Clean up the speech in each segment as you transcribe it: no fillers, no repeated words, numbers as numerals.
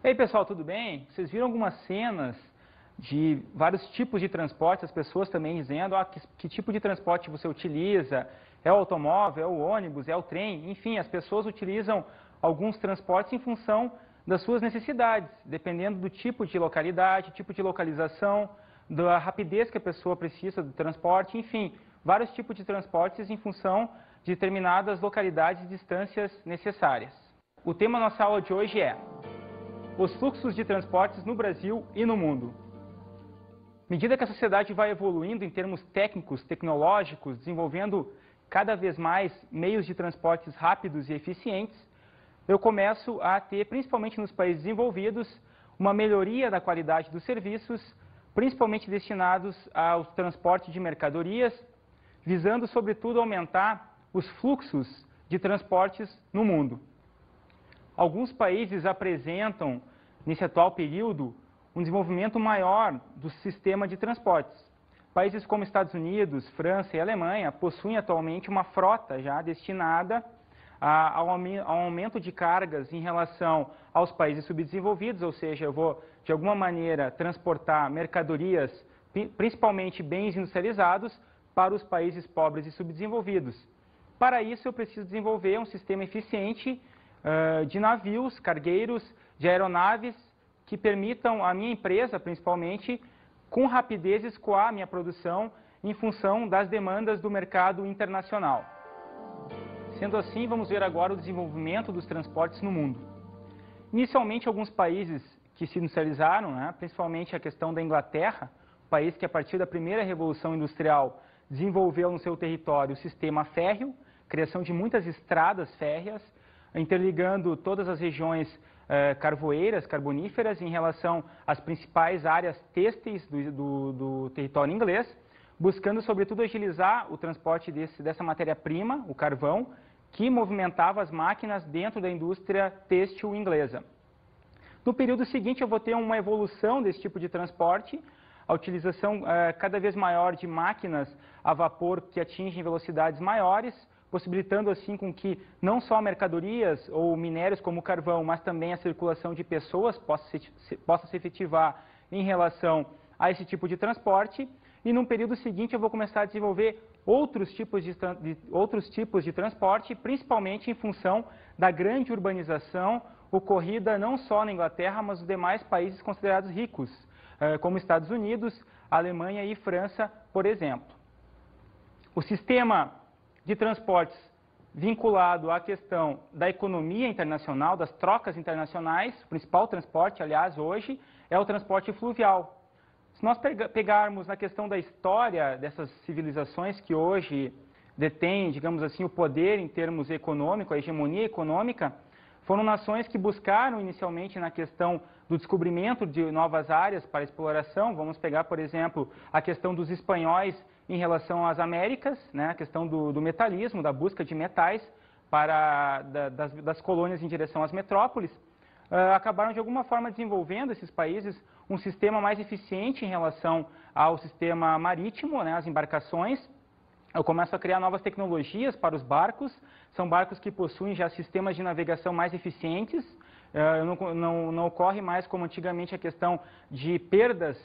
E aí, pessoal, tudo bem? Vocês viram algumas cenas de vários tipos de transporte, as pessoas também dizendo que tipo de transporte você utiliza, é o automóvel, é o ônibus, é o trem, enfim, as pessoas utilizam alguns transportes em função das suas necessidades, dependendo do tipo de localidade, tipo de localização, da rapidez que a pessoa precisa do transporte, enfim, vários tipos de transportes em função de determinadas localidades e distâncias necessárias. O tema da nossa aula de hoje é os fluxos de transportes no Brasil e no mundo. À medida que a sociedade vai evoluindo em termos técnicos, tecnológicos, desenvolvendo cada vez mais meios de transportes rápidos e eficientes, eu começo a ter, principalmente nos países desenvolvidos, uma melhoria da qualidade dos serviços, principalmente destinados ao transporte de mercadorias, visando, sobretudo, aumentar os fluxos de transportes no mundo. Alguns países apresentam, nesse atual período, um desenvolvimento maior do sistema de transportes. Países como Estados Unidos, França e Alemanha possuem atualmente uma frota já destinada ao aumento de cargas em relação aos países subdesenvolvidos, ou seja, eu vou, de alguma maneira, transportar mercadorias, principalmente bens industrializados, para os países pobres e subdesenvolvidos. Para isso, eu preciso desenvolver um sistema eficiente de navios, cargueiros, de aeronaves, que permitam à minha empresa, principalmente, com rapidez escoar a minha produção em função das demandas do mercado internacional. Sendo assim, vamos ver agora o desenvolvimento dos transportes no mundo. Inicialmente, alguns países que se industrializaram, principalmente a questão da Inglaterra, país que a partir da primeira Revolução Industrial desenvolveu no seu território o sistema férreo, criação de muitas estradas férreas, interligando todas as regiões carvoeiras, carboníferas, em relação às principais áreas têxteis do território inglês, buscando, sobretudo, agilizar o transporte dessa matéria-prima, o carvão, que movimentava as máquinas dentro da indústria têxtil inglesa. No período seguinte, eu vou ter uma evolução desse tipo de transporte, a utilização cada vez maior de máquinas a vapor que atingem velocidades maiores, possibilitando assim com que não só mercadorias ou minérios como o carvão, mas também a circulação de pessoas possa se efetivar em relação a esse tipo de transporte. E no período seguinte eu vou começar a desenvolver outros tipos de transporte, principalmente em função da grande urbanização ocorrida não só na Inglaterra, mas nos demais países considerados ricos, como Estados Unidos, Alemanha e França, por exemplo. O sistema de transportes vinculado à questão da economia internacional, das trocas internacionais, o principal transporte, aliás, hoje, é o transporte fluvial. Se nós pegarmos na questão da história dessas civilizações que hoje detêm, digamos assim, o poder em termos econômicos, a hegemonia econômica, foram nações que buscaram inicialmente na questão do descobrimento de novas áreas para exploração. Vamos pegar, por exemplo, a questão dos espanhóis em relação às Américas, a questão do metalismo, da busca de metais das colônias em direção às metrópoles. Acabaram de alguma forma desenvolvendo esses países um sistema mais eficiente em relação ao sistema marítimo, as embarcações. Eu começo a criar novas tecnologias para os barcos, são barcos que possuem já sistemas de navegação mais eficientes, não ocorre mais como antigamente a questão de perdas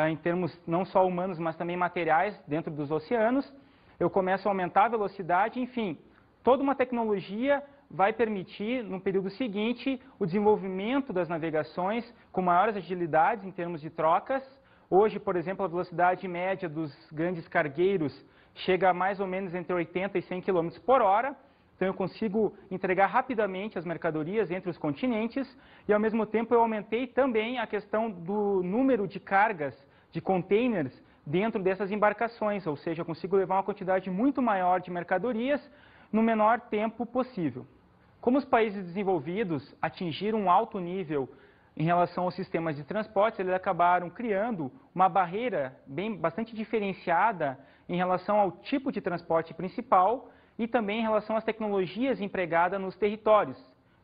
em termos não só humanos, mas também materiais dentro dos oceanos. Eu começo a aumentar a velocidade, enfim, toda uma tecnologia vai permitir, no período seguinte, o desenvolvimento das navegações com maiores agilidades em termos de trocas. Hoje, por exemplo, a velocidade média dos grandes cargueiros chega a mais ou menos entre 80 e 100 km por hora, então eu consigo entregar rapidamente as mercadorias entre os continentes e, ao mesmo tempo, eu aumentei também a questão do número de cargas de containers dentro dessas embarcações, ou seja, eu consigo levar uma quantidade muito maior de mercadorias no menor tempo possível. Como os países desenvolvidos atingiram um alto nível em relação aos sistemas de transportes, eles acabaram criando uma barreira bastante diferenciada em relação ao tipo de transporte principal e também em relação às tecnologias empregadas nos territórios.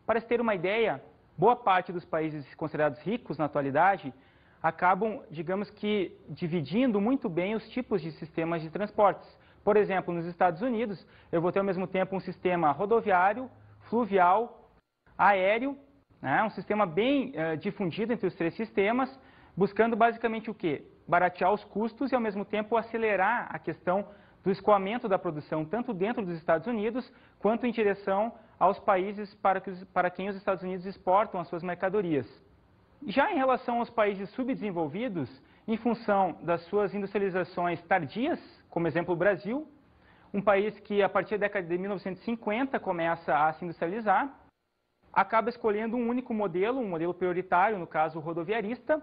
Para se ter uma ideia, boa parte dos países considerados ricos na atualidade acabam, digamos que, dividindo muito bem os tipos de sistemas de transportes. Por exemplo, nos Estados Unidos, eu vou ter ao mesmo tempo um sistema rodoviário, fluvial, aéreo né? Um sistema bem difundido entre os três sistemas, buscando basicamente o quê? Baratear os custos e, ao mesmo tempo, acelerar a questão do escoamento da produção, tanto dentro dos Estados Unidos, quanto em direção aos países para quem os Estados Unidos exportam as suas mercadorias. Já em relação aos países subdesenvolvidos, em função das suas industrializações tardias, como exemplo o Brasil, um país que a partir da década de 1950 começa a se industrializar, acaba escolhendo um único modelo, um modelo prioritário, no caso rodoviarista,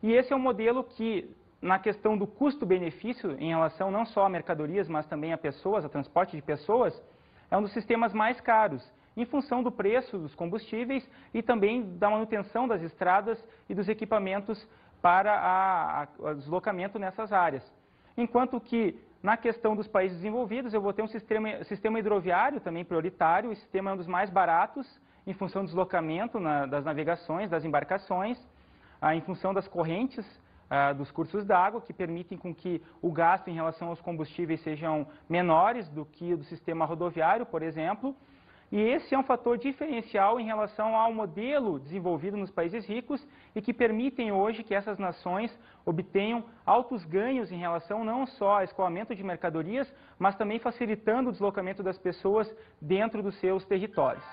e esse é um modelo que, na questão do custo-benefício, em relação não só a mercadorias, mas também a pessoas, a transporte de pessoas, é um dos sistemas mais caros, em função do preço dos combustíveis e também da manutenção das estradas e dos equipamentos para o deslocamento nessas áreas. Enquanto que, na questão dos países desenvolvidos, eu vou ter um sistema hidroviário também prioritário, esse sistema é um dos mais baratos, em função do deslocamento das navegações, das embarcações, em função das correntes dos cursos d'água, que permitem com que o gasto em relação aos combustíveis sejam menores do que o do sistema rodoviário, por exemplo. E esse é um fator diferencial em relação ao modelo desenvolvido nos países ricos e que permitem hoje que essas nações obtenham altos ganhos em relação não só ao escoamento de mercadorias, mas também facilitando o deslocamento das pessoas dentro dos seus territórios.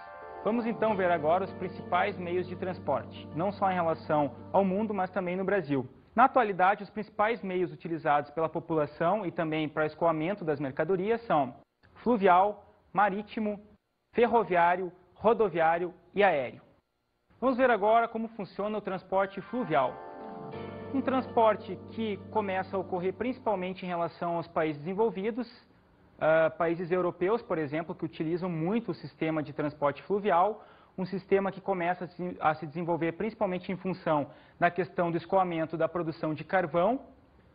Vamos então ver agora os principais meios de transporte, não só em relação ao mundo, mas também no Brasil. Na atualidade, os principais meios utilizados pela população e também para escoamento das mercadorias são fluvial, marítimo, ferroviário, rodoviário e aéreo. Vamos ver agora como funciona o transporte fluvial. Um transporte que começa a ocorrer principalmente em relação aos países desenvolvidos, países europeus, por exemplo, que utilizam muito o sistema de transporte fluvial, um sistema que começa a se desenvolver principalmente em função da questão do escoamento da produção de carvão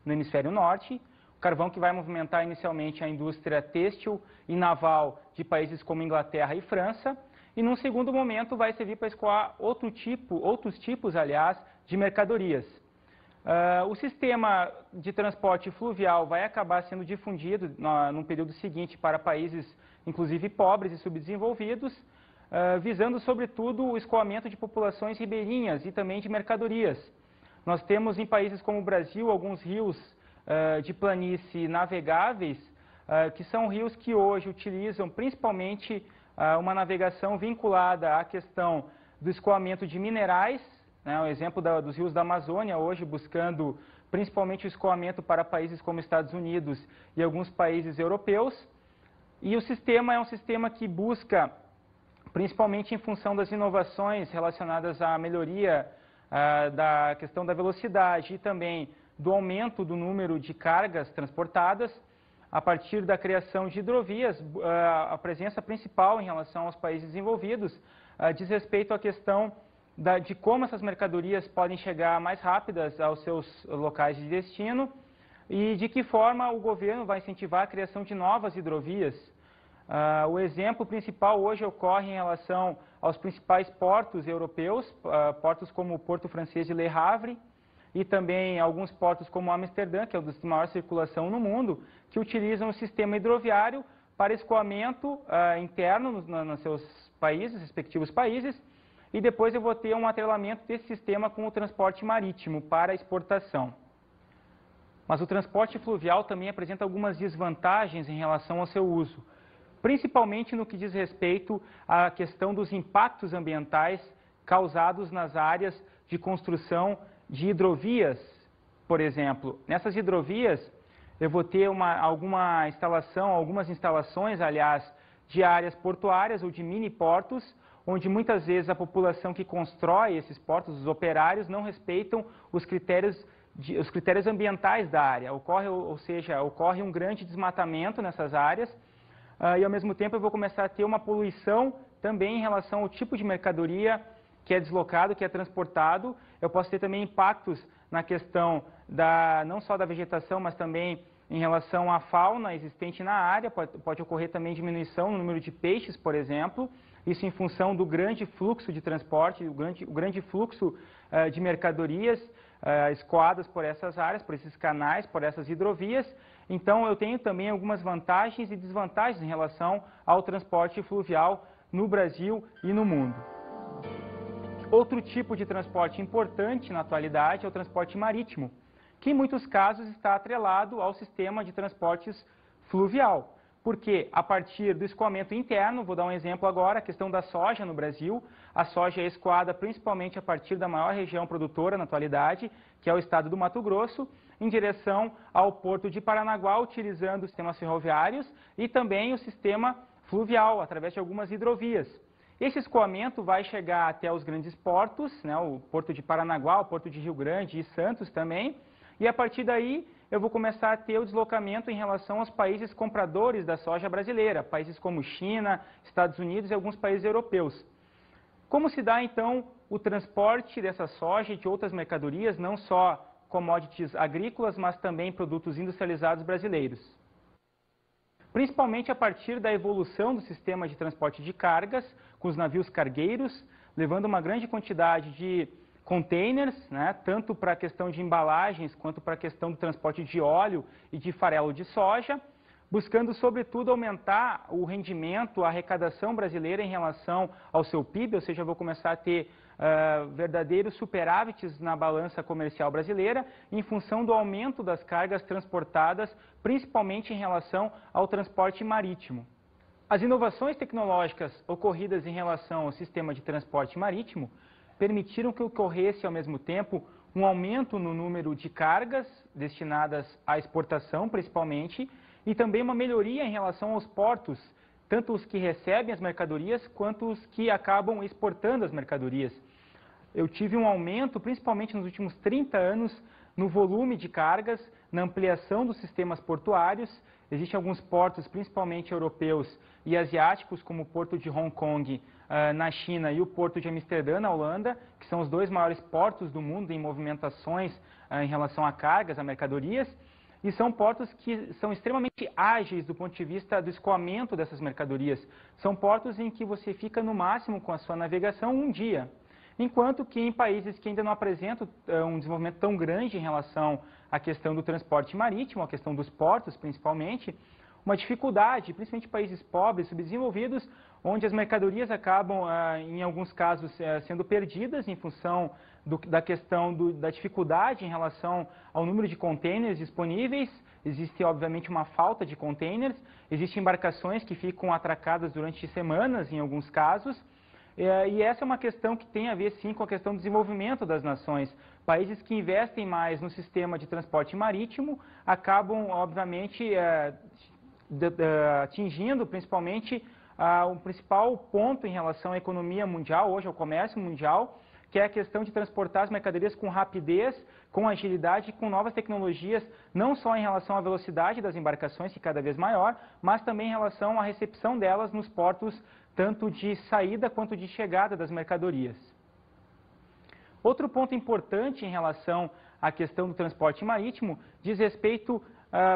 no hemisfério norte, carvão que vai movimentar inicialmente a indústria têxtil e naval de países como Inglaterra e França, e num segundo momento vai servir para escoar outros tipos, aliás, de mercadorias. O sistema de transporte fluvial vai acabar sendo difundido no período seguinte para países, inclusive pobres e subdesenvolvidos, visando sobretudo o escoamento de populações ribeirinhas e também de mercadorias. Nós temos em países como o Brasil alguns rios de planície navegáveis, que são rios que hoje utilizam principalmente uma navegação vinculada à questão do escoamento de minerais, né, o exemplo dos rios da Amazônia, hoje buscando principalmente o escoamento para países como Estados Unidos e alguns países europeus. E o sistema é um sistema que busca, principalmente em função das inovações relacionadas à melhoria da questão da velocidade e também do aumento do número de cargas transportadas, a partir da criação de hidrovias, a presença principal em relação aos países desenvolvidos diz respeito à questão de como essas mercadorias podem chegar mais rápidas aos seus locais de destino e de que forma o governo vai incentivar a criação de novas hidrovias. O exemplo principal hoje ocorre em relação aos principais portos europeus, portos como o Porto Francês de Le Havre, e também alguns portos como Amsterdã, que é o dos de maior circulação no mundo, que utilizam o sistema hidroviário para escoamento interno nos seus países, respectivos países, e depois eu vou ter um atrelamento desse sistema com o transporte marítimo para exportação. Mas o transporte fluvial também apresenta algumas desvantagens em relação ao seu uso, principalmente no que diz respeito à questão dos impactos ambientais causados nas áreas de construção de hidrovias, por exemplo. Nessas hidrovias, eu vou ter algumas instalações, aliás, de áreas portuárias ou de mini-portos, onde muitas vezes a população que constrói esses portos, os operários, não respeitam os critérios ambientais da área. Ocorre um grande desmatamento nessas áreas e, ao mesmo tempo, eu vou começar a ter uma poluição também em relação ao tipo de mercadoria que é deslocado, que é transportado. Eu posso ter também impactos na questão não só da vegetação, mas também em relação à fauna existente na área. Pode ocorrer também diminuição no número de peixes, por exemplo, isso em função do grande fluxo de transporte, o grande fluxo de mercadorias escoadas por essas áreas, por esses canais, por essas hidrovias. Então, eu tenho também algumas vantagens e desvantagens em relação ao transporte fluvial no Brasil e no mundo. Outro tipo de transporte importante na atualidade é o transporte marítimo, que em muitos casos está atrelado ao sistema de transportes fluvial. Porque a partir do escoamento interno, vou dar um exemplo agora, a questão da soja no Brasil, a soja é escoada principalmente a partir da maior região produtora na atualidade, que é o estado do Mato Grosso, em direção ao porto de Paranaguá, utilizando os sistemas ferroviários e também o sistema fluvial, através de algumas hidrovias. Esse escoamento vai chegar até os grandes portos, né, o porto de Paranaguá, o porto de Rio Grande e Santos também, e a partir daí eu vou começar a ter o deslocamento em relação aos países compradores da soja brasileira, países como China, Estados Unidos e alguns países europeus. Como se dá então o transporte dessa soja e de outras mercadorias, não só commodities agrícolas, mas também produtos industrializados brasileiros? Principalmente a partir da evolução do sistema de transporte de cargas, com os navios cargueiros, levando uma grande quantidade de containers, né, tanto para a questão de embalagens, quanto para a questão do transporte de óleo e de farelo de soja, buscando, sobretudo, aumentar o rendimento, a arrecadação brasileira em relação ao seu PIB, ou seja, vou começar a ter verdadeiros superávites na balança comercial brasileira, em função do aumento das cargas transportadas, principalmente em relação ao transporte marítimo. As inovações tecnológicas ocorridas em relação ao sistema de transporte marítimo permitiram que ocorresse, ao mesmo tempo, um aumento no número de cargas destinadas à exportação, principalmente, e também uma melhoria em relação aos portos, tanto os que recebem as mercadorias, quanto os que acabam exportando as mercadorias. Eu tive um aumento, principalmente nos últimos 30 anos, no volume de cargas, na ampliação dos sistemas portuários. Existem alguns portos, principalmente europeus e asiáticos, como o porto de Hong Kong, na China, e o porto de Amsterdã, na Holanda, que são os dois maiores portos do mundo em movimentações em relação a cargas, a mercadorias, e são portos que são extremamente ágeis do ponto de vista do escoamento dessas mercadorias. São portos em que você fica no máximo com a sua navegação um dia, enquanto que em países que ainda não apresentam um desenvolvimento tão grande em relação à questão do transporte marítimo, a questão dos portos principalmente, uma dificuldade, principalmente países pobres, subdesenvolvidos, onde as mercadorias acabam, em alguns casos, sendo perdidas em função da questão da dificuldade em relação ao número de containers disponíveis. Existe, obviamente, uma falta de containers, existem embarcações que ficam atracadas durante semanas, em alguns casos, e essa é uma questão que tem a ver, sim, com a questão do desenvolvimento das nações. Países que investem mais no sistema de transporte marítimo acabam, obviamente, atingindo principalmente o principal ponto em relação à economia mundial, hoje ao comércio mundial, que é a questão de transportar as mercadorias com rapidez, com agilidade e com novas tecnologias, não só em relação à velocidade das embarcações, que é cada vez maior, mas também em relação à recepção delas nos portos, tanto de saída quanto de chegada das mercadorias. Outro ponto importante em relação à questão do transporte marítimo diz respeito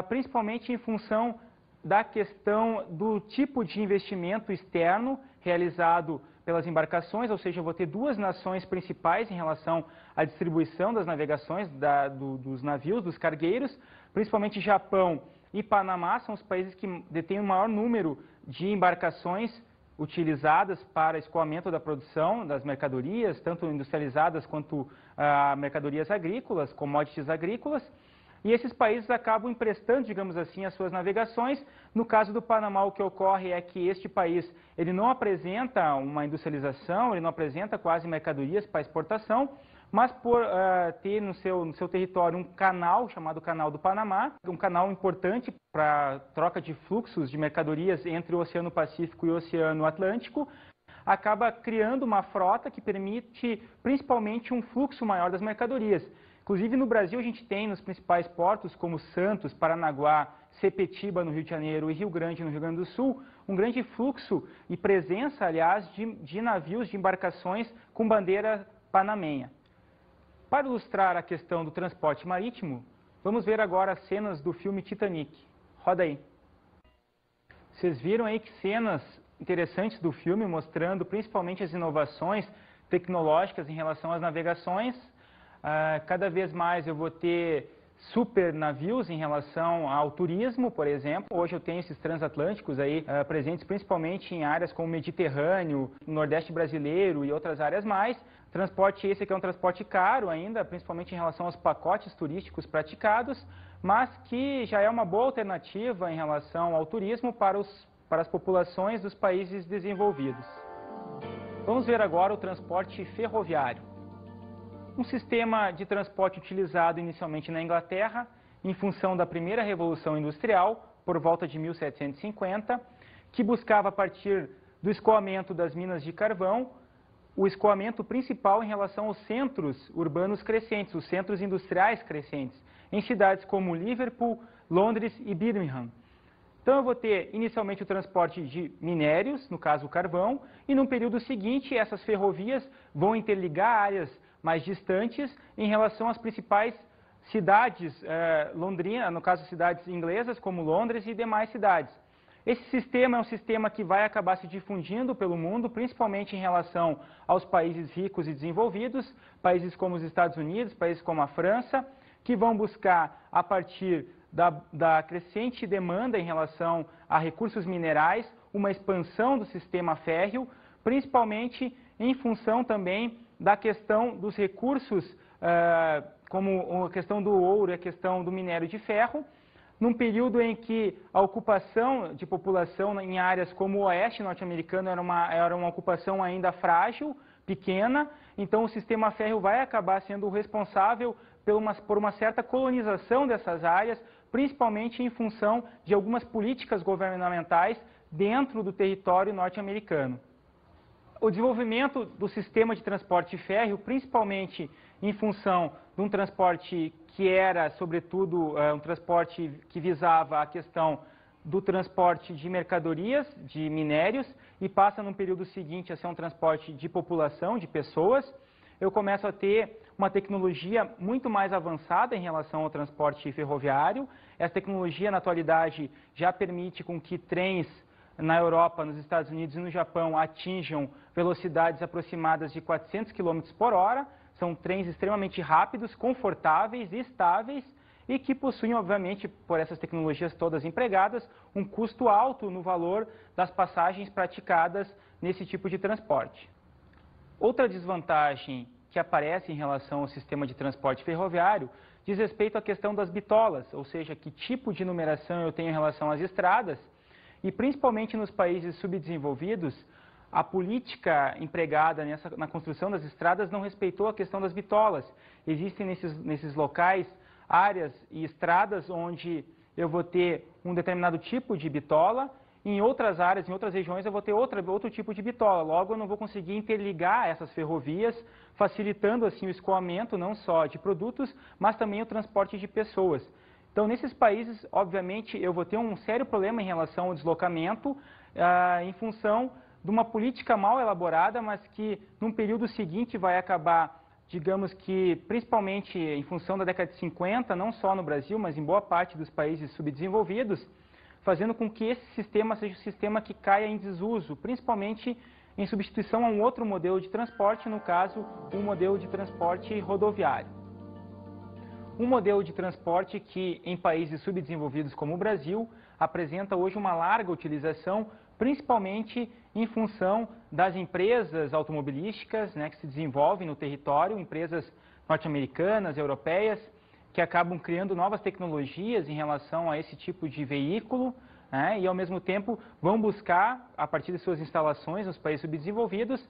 principalmente em função da questão do tipo de investimento externo realizado pelas embarcações, ou seja, eu vou ter duas nações principais em relação à distribuição das navegações dos navios, dos cargueiros, principalmente Japão e Panamá, são os países que detêm o maior número de embarcações utilizadas para escoamento da produção das mercadorias, tanto industrializadas quanto mercadorias agrícolas, commodities agrícolas. E esses países acabam emprestando, digamos assim, as suas navegações. No caso do Panamá, o que ocorre é que este país ele não apresenta uma industrialização, ele não apresenta quase mercadorias para exportação, mas por ter no seu território um canal chamado Canal do Panamá, um canal importante para troca de fluxos de mercadorias entre o Oceano Pacífico e o Oceano Atlântico, acaba criando uma frota que permite principalmente um fluxo maior das mercadorias. Inclusive, no Brasil, a gente tem nos principais portos, como Santos, Paranaguá, Sepetiba, no Rio de Janeiro, e Rio Grande, no Rio Grande do Sul, um grande fluxo e presença, aliás, de navios, de embarcações com bandeira panamenha. Para ilustrar a questão do transporte marítimo, vamos ver agora as cenas do filme Titanic. Roda aí. Vocês viram aí que cenas interessantes do filme, mostrando principalmente as inovações tecnológicas em relação às navegações. Cada vez mais eu vou ter super navios em relação ao turismo, por exemplo. Hoje eu tenho esses transatlânticos aí presentes principalmente em áreas como o Mediterrâneo, o Nordeste brasileiro e outras áreas mais. Transporte esse que é um transporte caro ainda, principalmente em relação aos pacotes turísticos praticados, mas que já é uma boa alternativa em relação ao turismo para as populações dos países desenvolvidos. Vamos ver agora o transporte ferroviário. Um sistema de transporte utilizado inicialmente na Inglaterra, em função da primeira Revolução Industrial, por volta de 1750, que buscava, a partir do escoamento das minas de carvão, o escoamento principal em relação aos centros urbanos crescentes, os centros industriais crescentes, em cidades como Liverpool, Londres e Birmingham. Então eu vou ter inicialmente o transporte de minérios, no caso o carvão, e no período seguinte essas ferrovias vão interligar áreas mais distantes em relação às principais cidades londrinas, no caso cidades inglesas como Londres e demais cidades. Esse sistema é um sistema que vai acabar se difundindo pelo mundo, principalmente em relação aos países ricos e desenvolvidos, países como os Estados Unidos, países como a França, que vão buscar, a partir da crescente demanda em relação a recursos minerais, uma expansão do sistema férreo, principalmente em função também da questão dos recursos, como a questão do ouro e a questão do minério de ferro, num período em que a ocupação de população em áreas como o oeste norte-americano era uma ocupação ainda frágil, pequena, então o sistema férreo vai acabar sendo responsável por uma certa colonização dessas áreas, principalmente em função de algumas políticas governamentais dentro do território norte-americano. O desenvolvimento do sistema de transporte férreo, principalmente em função de um transporte que era, sobretudo, um transporte que visava a questão do transporte de mercadorias, de minérios, e passa no período seguinte a ser um transporte de população, de pessoas, eu começo a ter uma tecnologia muito mais avançada em relação ao transporte ferroviário. Essa tecnologia, na atualidade, já permite com que trens na Europa, nos Estados Unidos e no Japão atinjam velocidades aproximadas de 400 km por hora. São trens extremamente rápidos, confortáveis e estáveis e que possuem, obviamente, por essas tecnologias todas empregadas, um custo alto no valor das passagens praticadas nesse tipo de transporte. Outra desvantagem que aparece em relação ao sistema de transporte ferroviário diz respeito à questão das bitolas, ou seja, que tipo de numeração eu tenho em relação às estradas, e principalmente nos países subdesenvolvidos, a política empregada na construção das estradas não respeitou a questão das bitolas. Existem nesses locais áreas e estradas onde eu vou ter um determinado tipo de bitola, e em outras áreas, em outras regiões, eu vou ter outro tipo de bitola. Logo, eu não vou conseguir interligar essas ferrovias, facilitando assim o escoamento não só de produtos, mas também o transporte de pessoas. Então, nesses países, obviamente, eu vou ter um sério problema em relação ao deslocamento, em função de uma política mal elaborada, mas que, num período seguinte, vai acabar, digamos que, principalmente em função da década de 50, não só no Brasil, mas em boa parte dos países subdesenvolvidos, fazendo com que esse sistema seja um sistema que caia em desuso, principalmente em substituição a um outro modelo de transporte, no caso, um modelo de transporte rodoviário. Um modelo de transporte que, em países subdesenvolvidos como o Brasil, apresenta hoje uma larga utilização, principalmente em função das empresas automobilísticas, que se desenvolvem no território, empresas norte-americanas, europeias, que acabam criando novas tecnologias em relação a esse tipo de veículo, e ao mesmo tempo vão buscar, a partir de suas instalações nos países subdesenvolvidos,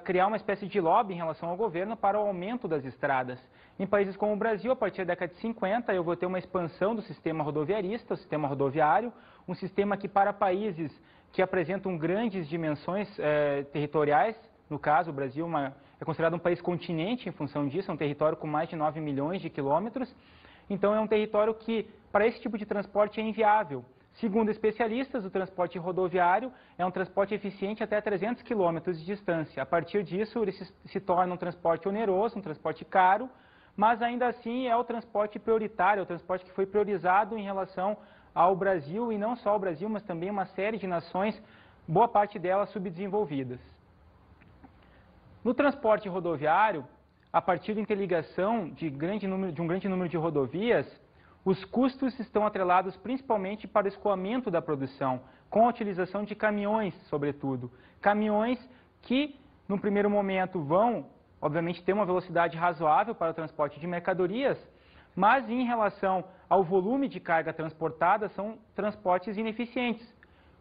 criar uma espécie de lobby em relação ao governo para o aumento das estradas. Em países como o Brasil, a partir da década de 50, eu vou ter uma expansão do sistema rodoviarista, o sistema rodoviário, um sistema que para países que apresentam grandes dimensões territoriais, no caso o Brasil é considerado um país continente em função disso, é um território com mais de 9 milhões de quilômetros, então é um território que para esse tipo de transporte é inviável. Segundo especialistas, o transporte rodoviário é um transporte eficiente até 300 quilômetros de distância. A partir disso, ele se torna um transporte oneroso, um transporte caro, mas ainda assim é o transporte prioritário, é o transporte que foi priorizado em relação ao Brasil, e não só ao Brasil, mas também uma série de nações, boa parte delas subdesenvolvidas. No transporte rodoviário, a partir da interligação de um grande número de rodovias, os custos estão atrelados principalmente para o escoamento da produção, com a utilização de caminhões, sobretudo. Caminhões que, num primeiro momento, vão obviamente, tem uma velocidade razoável para o transporte de mercadorias, mas em relação ao volume de carga transportada, são transportes ineficientes.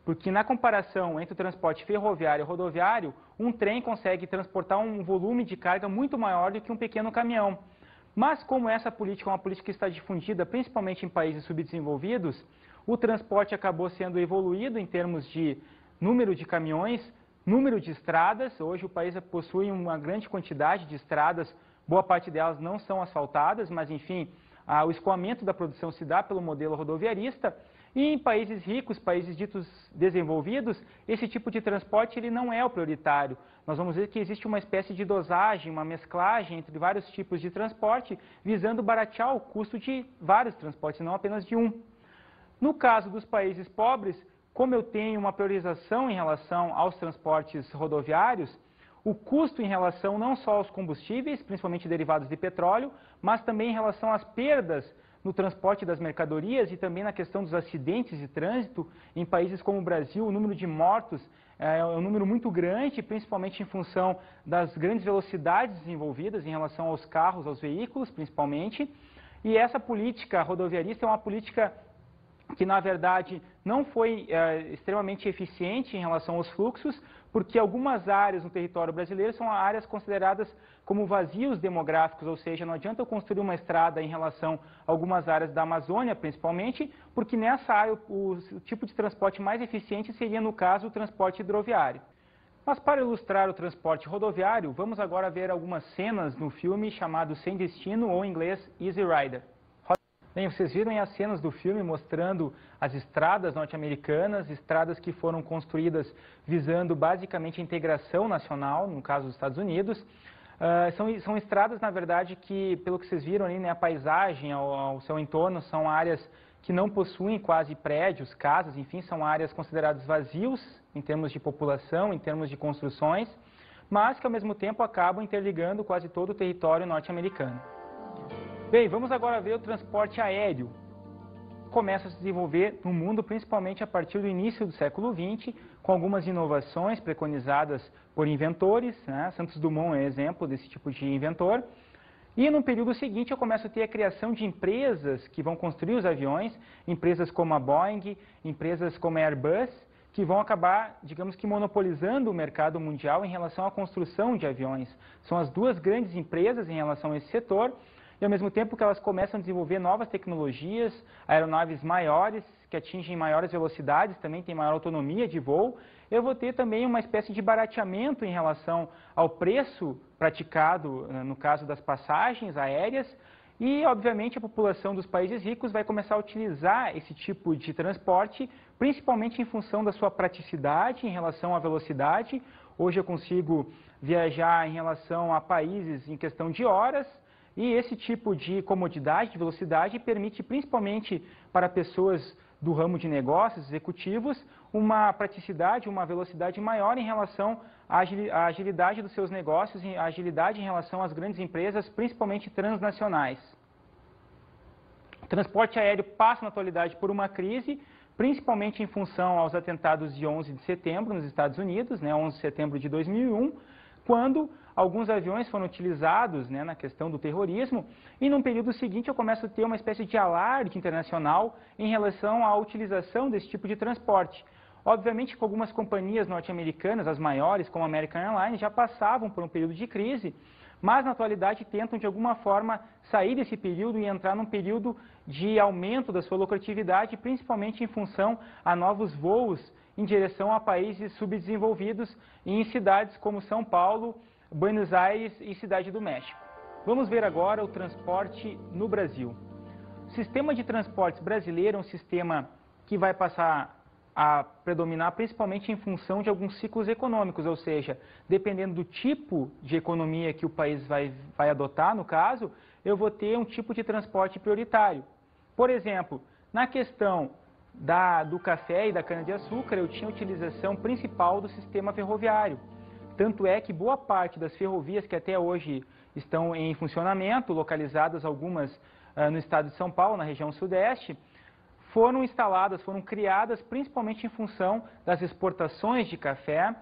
Porque na comparação entre o transporte ferroviário e rodoviário, um trem consegue transportar um volume de carga muito maior do que um pequeno caminhão. Mas como essa política é uma política que está difundida principalmente em países subdesenvolvidos, o transporte acabou sendo evoluído em termos de número de caminhões, número de estradas. Hoje o país possui uma grande quantidade de estradas, boa parte delas não são asfaltadas, mas enfim, o escoamento da produção se dá pelo modelo rodoviarista. E em países ricos, países ditos desenvolvidos, esse tipo de transporte ele não é o prioritário. Nós vamos ver que existe uma espécie de dosagem, uma mesclagem entre vários tipos de transporte, visando baratear o custo de vários transportes, não apenas de um. No caso dos países pobres, como eu tenho uma priorização em relação aos transportes rodoviários, o custo em relação não só aos combustíveis, principalmente derivados de petróleo, mas também em relação às perdas no transporte das mercadorias e também na questão dos acidentes de trânsito. Em países como o Brasil, o número de mortos é um número muito grande, principalmente em função das grandes velocidades desenvolvidas em relação aos carros, aos veículos, principalmente. E essa política rodoviarista é uma política que, na verdade, não foi extremamente eficiente em relação aos fluxos, porque algumas áreas no território brasileiro são áreas consideradas como vazios demográficos, ou seja, não adianta eu construir uma estrada em relação a algumas áreas da Amazônia, principalmente, porque nessa área o tipo de transporte mais eficiente seria, no caso, o transporte hidroviário. Mas para ilustrar o transporte rodoviário, vamos agora ver algumas cenas no filme chamado Sem Destino, ou em inglês Easy Rider. Bem, vocês viram as cenas do filme mostrando as estradas norte-americanas, estradas que foram construídas visando basicamente a integração nacional, no caso dos Estados Unidos. São estradas, na verdade, que, pelo que vocês viram ali, né, a paisagem ao seu entorno, são áreas que não possuem quase prédios, casas, enfim, são áreas consideradas vazios em termos de população, em termos de construções, mas que ao mesmo tempo acabam interligando quase todo o território norte-americano. Bem, vamos agora ver o transporte aéreo. Começa a se desenvolver no mundo, principalmente a partir do início do século XX, com algumas inovações preconizadas por inventores, né? Santos Dumont é exemplo desse tipo de inventor. E no período seguinte eu começo a ter a criação de empresas que vão construir os aviões, empresas como a Boeing, empresas como a Airbus, que vão acabar, digamos que, monopolizando o mercado mundial em relação à construção de aviões. São as duas grandes empresas em relação a esse setor. E ao mesmo tempo que elas começam a desenvolver novas tecnologias, aeronaves maiores, que atingem maiores velocidades, também tem maior autonomia de voo, eu vou ter também uma espécie de barateamento em relação ao preço praticado, no caso das passagens aéreas, e obviamente a população dos países ricos vai começar a utilizar esse tipo de transporte, principalmente em função da sua praticidade em relação à velocidade. Hoje eu consigo viajar em relação a países em questão de horas, e esse tipo de comodidade, de velocidade, permite principalmente para pessoas do ramo de negócios, executivos, uma praticidade, uma velocidade maior em relação à agilidade dos seus negócios, a agilidade em relação às grandes empresas, principalmente transnacionais. O transporte aéreo passa na atualidade por uma crise, principalmente em função aos atentados de 11 de setembro nos Estados Unidos, 11 de setembro de 2001, quando alguns aviões foram utilizados, na questão do terrorismo, e no período seguinte eu começo a ter uma espécie de alarde internacional em relação à utilização desse tipo de transporte. Obviamente que algumas companhias norte-americanas, as maiores, como a American Airlines, já passavam por um período de crise, mas na atualidade tentam de alguma forma sair desse período e entrar num período de aumento da sua lucratividade, principalmente em função a novos voos em direção a países subdesenvolvidos e em cidades como São Paulo, Buenos Aires e Cidade do México. Vamos ver agora o transporte no Brasil. O sistema de transportes brasileiro é um sistema que vai passar a predominar principalmente em função de alguns ciclos econômicos, ou seja, dependendo do tipo de economia que o país vai adotar, no caso, eu vou ter um tipo de transporte prioritário. Por exemplo, na questão do café e da cana-de-açúcar, eu tinha a utilização principal do sistema ferroviário. Tanto é que boa parte das ferrovias que até hoje estão em funcionamento, localizadas algumas no estado de São Paulo, na região sudeste, foram instaladas, foram criadas principalmente em função das exportações de café,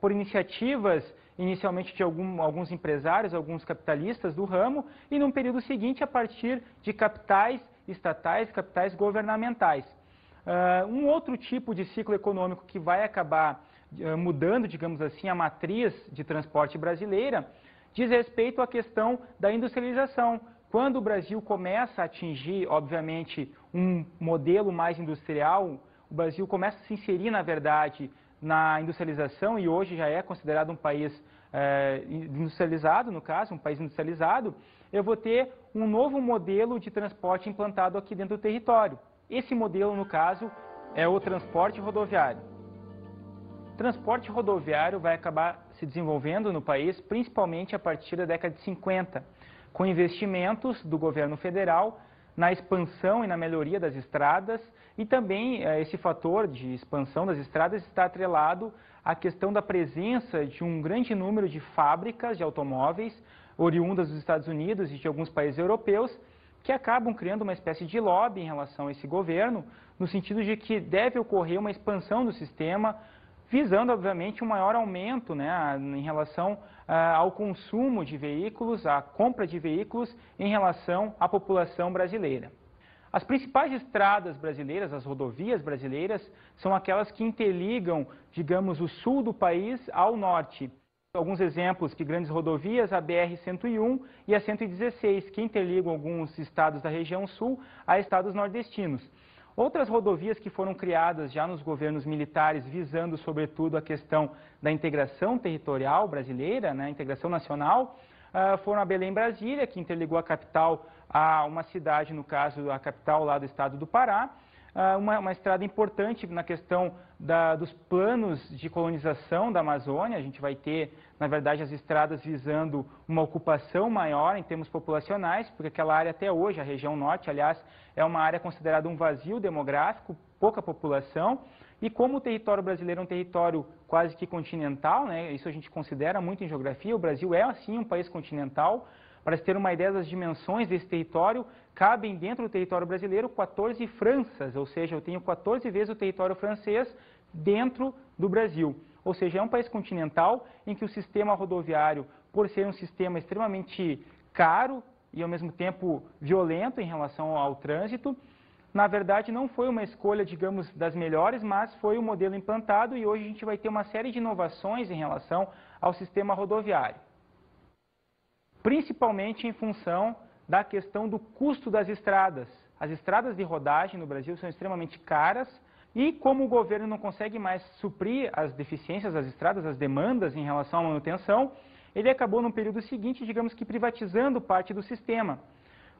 por iniciativas inicialmente de alguns empresários, alguns capitalistas do ramo, e num período seguinte a partir de capitais estatais, capitais governamentais. Um outro tipo de ciclo econômico que vai acabar mudando, digamos assim, a matriz de transporte brasileira, diz respeito à questão da industrialização. Quando o Brasil começa a atingir, obviamente, um modelo mais industrial, o Brasil começa a se inserir, na verdade, na industrialização e hoje já é considerado um país industrializado, no caso, um país industrializado, eu vou ter um novo modelo de transporte implantado aqui dentro do território. Esse modelo, no caso, é o transporte rodoviário. O transporte rodoviário vai acabar se desenvolvendo no país, principalmente a partir da década de 50, com investimentos do governo federal na expansão e na melhoria das estradas, e também esse fator de expansão das estradas está atrelado à questão da presença de um grande número de fábricas de automóveis oriundas dos Estados Unidos e de alguns países europeus, que acabam criando uma espécie de lobby em relação a esse governo, no sentido de que deve ocorrer uma expansão do sistema, visando, obviamente, um maior aumento, né, em relação ao consumo de veículos, à compra de veículos em relação à população brasileira. As principais estradas brasileiras, as rodovias brasileiras, são aquelas que interligam, digamos, o sul do país ao norte. Alguns exemplos de grandes rodovias, a BR-101 e a 116, que interligam alguns estados da região sul a estados nordestinos. Outras rodovias que foram criadas já nos governos militares, visando sobretudo a questão da integração territorial brasileira, né, integração nacional, foram a Belém-Brasília, que interligou a capital a uma cidade, no caso a capital lá do estado do Pará, uma estrada importante na questão dos planos de colonização da Amazônia. A gente vai ter, na verdade, as estradas visando uma ocupação maior em termos populacionais, porque aquela área até hoje, a região norte, aliás, é uma área considerada um vazio demográfico, pouca população, e como o território brasileiro é um território quase que continental, né, isso a gente considera muito em geografia, o Brasil é, assim, um país continental. Para se ter uma ideia das dimensões desse território, cabem dentro do território brasileiro 14 Franças, ou seja, eu tenho 14 vezes o território francês dentro do Brasil. Ou seja, é um país continental em que o sistema rodoviário, por ser um sistema extremamente caro e ao mesmo tempo violento em relação ao trânsito, na verdade não foi uma escolha, digamos, das melhores, mas foi o modelo implantado e hoje a gente vai ter uma série de inovações em relação ao sistema rodoviário. Principalmente em função da questão do custo das estradas. As estradas de rodagem no Brasil são extremamente caras e como o governo não consegue mais suprir as deficiências das estradas, as demandas em relação à manutenção, ele acabou no período seguinte, digamos que privatizando parte do sistema.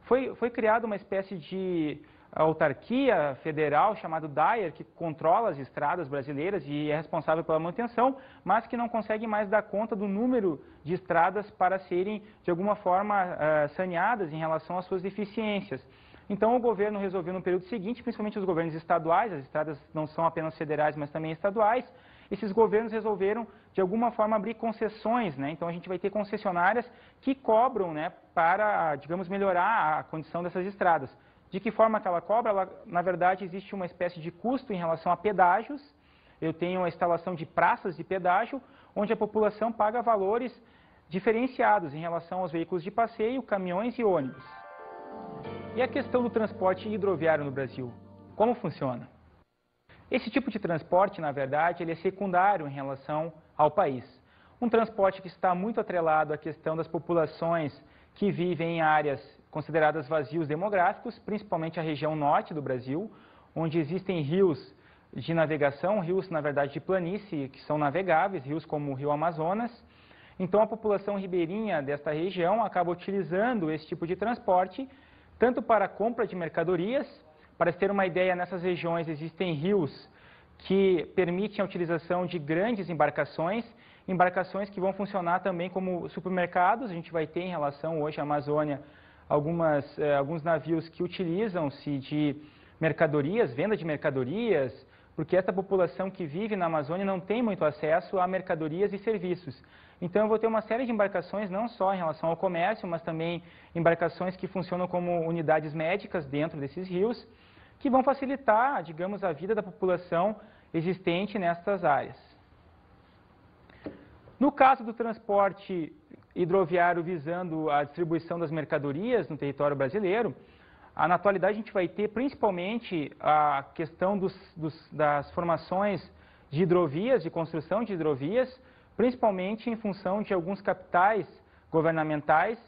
Foi criada uma espécie de autarquia federal chamada DAER, que controla as estradas brasileiras e é responsável pela manutenção, mas que não consegue mais dar conta do número de estradas para serem, de alguma forma, saneadas em relação às suas deficiências. Então, o governo resolveu no período seguinte, principalmente os governos estaduais, as estradas não são apenas federais, mas também estaduais, esses governos resolveram, de alguma forma, abrir concessões, né? Então, a gente vai ter concessionárias que cobram, né, para, digamos, melhorar a condição dessas estradas. De que forma que ela cobra? Na verdade, existe uma espécie de custo em relação a pedágios. Eu tenho a instalação de praças de pedágio, onde a população paga valores diferenciados em relação aos veículos de passeio, caminhões e ônibus. E a questão do transporte hidroviário no Brasil? Como funciona? Esse tipo de transporte, na verdade, ele é secundário em relação ao país. Um transporte que está muito atrelado à questão das populações que vivem em áreas consideradas vazios demográficos, principalmente a região norte do Brasil, onde existem rios de navegação, rios, na verdade, de planície, que são navegáveis, rios como o Rio Amazonas. Então, a população ribeirinha desta região acaba utilizando esse tipo de transporte, tanto para a compra de mercadorias. Para se ter uma ideia, nessas regiões existem rios que permitem a utilização de grandes embarcações que vão funcionar também como supermercados. A gente vai ter em relação hoje à Amazônia alguns navios que utilizam-se de mercadorias, venda de mercadorias, porque essa população que vive na Amazônia não tem muito acesso a mercadorias e serviços. Então eu vou ter uma série de embarcações, não só em relação ao comércio, mas também embarcações que funcionam como unidades médicas dentro desses rios, que vão facilitar, digamos, a vida da população existente nestas áreas. No caso do transporte hidroviário visando a distribuição das mercadorias no território brasileiro, na atualidade a gente vai ter principalmente a questão das formações de hidrovias, de construção de hidrovias, principalmente em função de alguns capitais governamentais,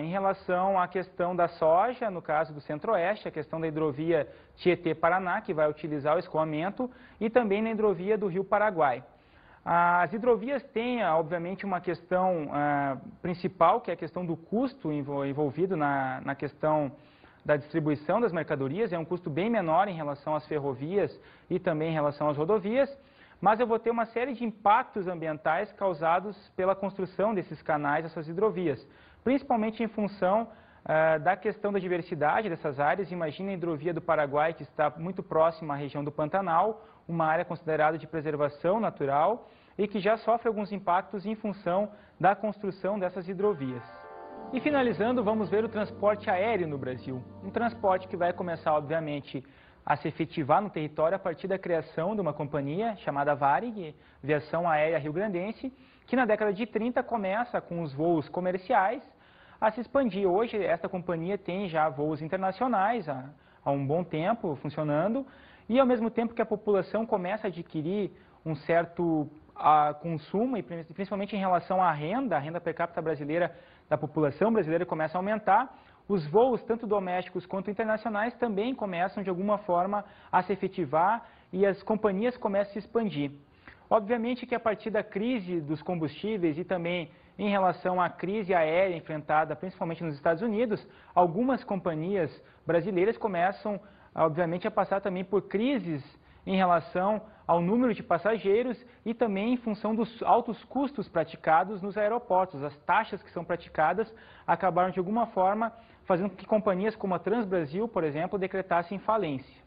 em relação à questão da soja, no caso do Centro-Oeste, a questão da hidrovia Tietê-Paraná, que vai utilizar o escoamento, e também na hidrovia do Rio Paraguai. As hidrovias têm, obviamente, uma questão principal, que é a questão do custo envolvido na questão da distribuição das mercadorias, é um custo bem menor em relação às ferrovias e também em relação às rodovias, mas eu vou ter uma série de impactos ambientais causados pela construção desses canais, dessas hidrovias, principalmente em função da questão da diversidade dessas áreas. Imagina a hidrovia do Paraguai, que está muito próxima à região do Pantanal, uma área considerada de preservação natural e que já sofre alguns impactos em função da construção dessas hidrovias. E finalizando, vamos ver o transporte aéreo no Brasil. Um transporte que vai começar, obviamente, a se efetivar no território a partir da criação de uma companhia chamada Varig, Aviação Aérea Rio-Grandense, que na década de 30 começa com os voos comerciais a se expandir. Hoje, esta companhia tem já voos internacionais há um bom tempo funcionando, e ao mesmo tempo que a população começa a adquirir um certo consumo, e principalmente em relação à renda, a renda per capita brasileira, da população brasileira começa a aumentar, os voos, tanto domésticos quanto internacionais, também começam de alguma forma a se efetivar e as companhias começam a se expandir. Obviamente que a partir da crise dos combustíveis e também em relação à crise aérea enfrentada principalmente nos Estados Unidos, algumas companhias brasileiras começam, obviamente, a passar também por crises em relação ao número de passageiros e também em função dos altos custos praticados nos aeroportos. As taxas que são praticadas acabaram, de alguma forma, fazendo com que companhias como a Transbrasil, por exemplo, decretassem falência.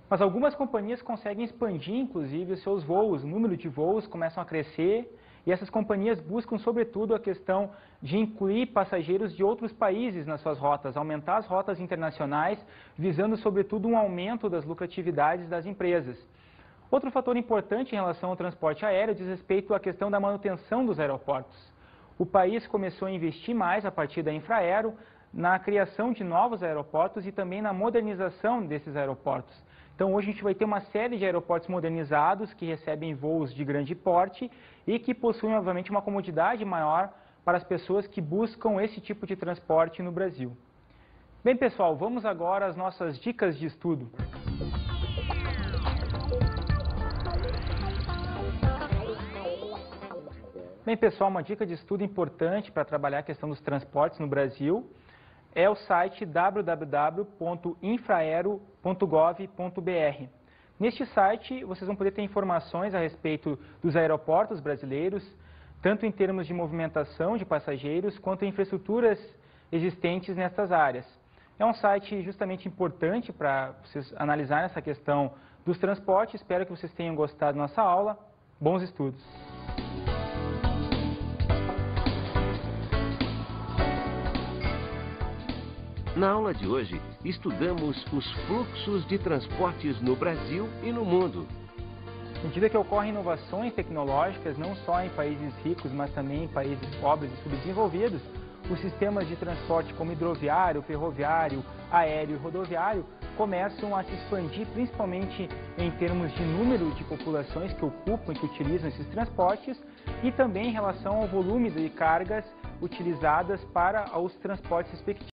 Mas algumas companhias conseguem expandir, inclusive, os seus voos, o número de voos começam a crescer, e essas companhias buscam, sobretudo, a questão de incluir passageiros de outros países nas suas rotas, aumentar as rotas internacionais, visando, sobretudo, um aumento das lucratividades das empresas. Outro fator importante em relação ao transporte aéreo diz respeito à questão da manutenção dos aeroportos. O país começou a investir mais a partir da Infraero na criação de novos aeroportos e também na modernização desses aeroportos. Então hoje a gente vai ter uma série de aeroportos modernizados que recebem voos de grande porte e que possuem, obviamente, uma comodidade maior para as pessoas que buscam esse tipo de transporte no Brasil. Bem, pessoal, vamos agora às nossas dicas de estudo. Bem, pessoal, uma dica de estudo importante para trabalhar a questão dos transportes no Brasil é o site www.infraero.gov.br. Neste site, vocês vão poder ter informações a respeito dos aeroportos brasileiros, tanto em termos de movimentação de passageiros, quanto em infraestruturas existentes nessas áreas. É um site justamente importante para vocês analisarem essa questão dos transportes. Espero que vocês tenham gostado da nossa aula. Bons estudos! Na aula de hoje, estudamos os fluxos de transportes no Brasil e no mundo. À medida que ocorrem inovações tecnológicas, não só em países ricos, mas também em países pobres e subdesenvolvidos, os sistemas de transporte como hidroviário, ferroviário, aéreo e rodoviário começam a se expandir, principalmente em termos de número de populações que ocupam e que utilizam esses transportes e também em relação ao volume de cargas utilizadas para os transportes respectivos.